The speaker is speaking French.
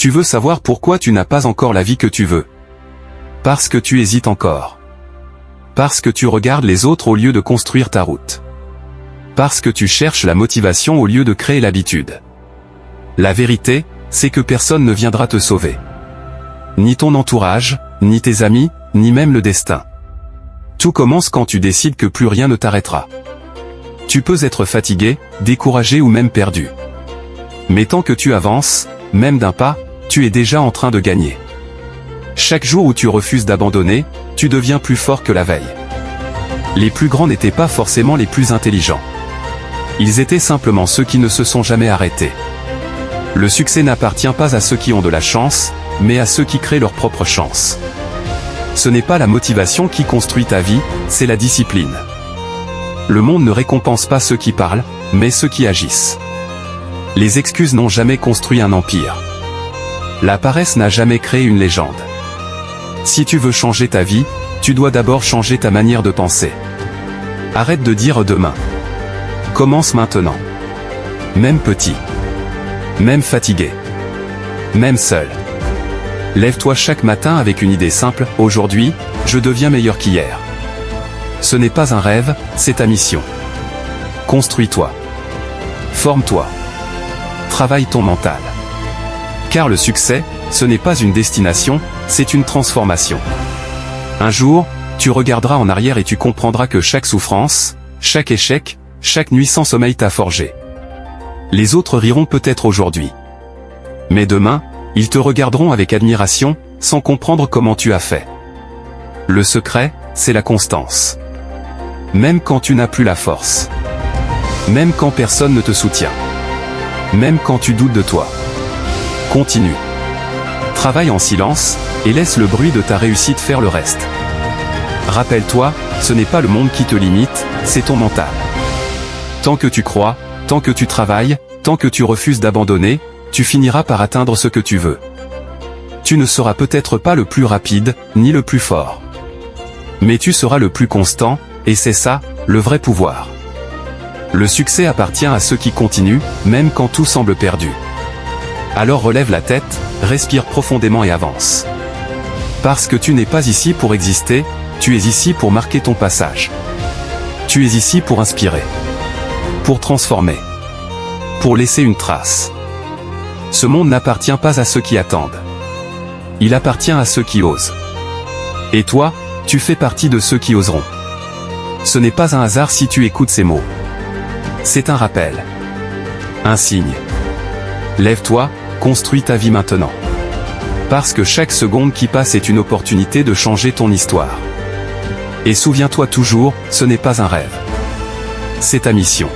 Tu veux savoir pourquoi tu n'as pas encore la vie que tu veux. Parce que tu hésites encore. Parce que tu regardes les autres au lieu de construire ta route. Parce que tu cherches la motivation au lieu de créer l'habitude. La vérité, c'est que personne ne viendra te sauver. Ni ton entourage, ni tes amis, ni même le destin. Tout commence quand tu décides que plus rien ne t'arrêtera. Tu peux être fatigué, découragé ou même perdu. Mais tant que tu avances, même d'un pas, tu es déjà en train de gagner. Chaque jour où tu refuses d'abandonner, tu deviens plus fort que la veille. Les plus grands n'étaient pas forcément les plus intelligents. Ils étaient simplement ceux qui ne se sont jamais arrêtés. Le succès n'appartient pas à ceux qui ont de la chance, mais à ceux qui créent leur propre chance. Ce n'est pas la motivation qui construit ta vie, c'est la discipline. Le monde ne récompense pas ceux qui parlent, mais ceux qui agissent. Les excuses n'ont jamais construit un empire. La paresse n'a jamais créé une légende. Si tu veux changer ta vie, tu dois d'abord changer ta manière de penser. Arrête de dire demain. Commence maintenant. Même petit. Même fatigué. Même seul. Lève-toi chaque matin avec une idée simple, aujourd'hui, je deviens meilleur qu'hier. Ce n'est pas un rêve, c'est ta mission. Construis-toi. Forme-toi. Travaille ton mental. Car le succès, ce n'est pas une destination, c'est une transformation. Un jour, tu regarderas en arrière et tu comprendras que chaque souffrance, chaque échec, chaque nuit sans sommeil t'a forgé. Les autres riront peut-être aujourd'hui. Mais demain, ils te regarderont avec admiration, sans comprendre comment tu as fait. Le secret, c'est la constance. Même quand tu n'as plus la force. Même quand personne ne te soutient. Même quand tu doutes de toi. Continue. Travaille en silence, et laisse le bruit de ta réussite faire le reste. Rappelle-toi, ce n'est pas le monde qui te limite, c'est ton mental. Tant que tu crois, tant que tu travailles, tant que tu refuses d'abandonner, tu finiras par atteindre ce que tu veux. Tu ne seras peut-être pas le plus rapide, ni le plus fort. Mais tu seras le plus constant, et c'est ça, le vrai pouvoir. Le succès appartient à ceux qui continuent, même quand tout semble perdu. Alors relève la tête, respire profondément et avance. Parce que tu n'es pas ici pour exister, tu es ici pour marquer ton passage. Tu es ici pour inspirer. Pour transformer. Pour laisser une trace. Ce monde n'appartient pas à ceux qui attendent. Il appartient à ceux qui osent. Et toi, tu fais partie de ceux qui oseront. Ce n'est pas un hasard si tu écoutes ces mots. C'est un rappel. Un signe. Lève-toi, construis ta vie maintenant. Parce que chaque seconde qui passe est une opportunité de changer ton histoire. Et souviens-toi toujours, ce n'est pas un rêve. C'est ta mission.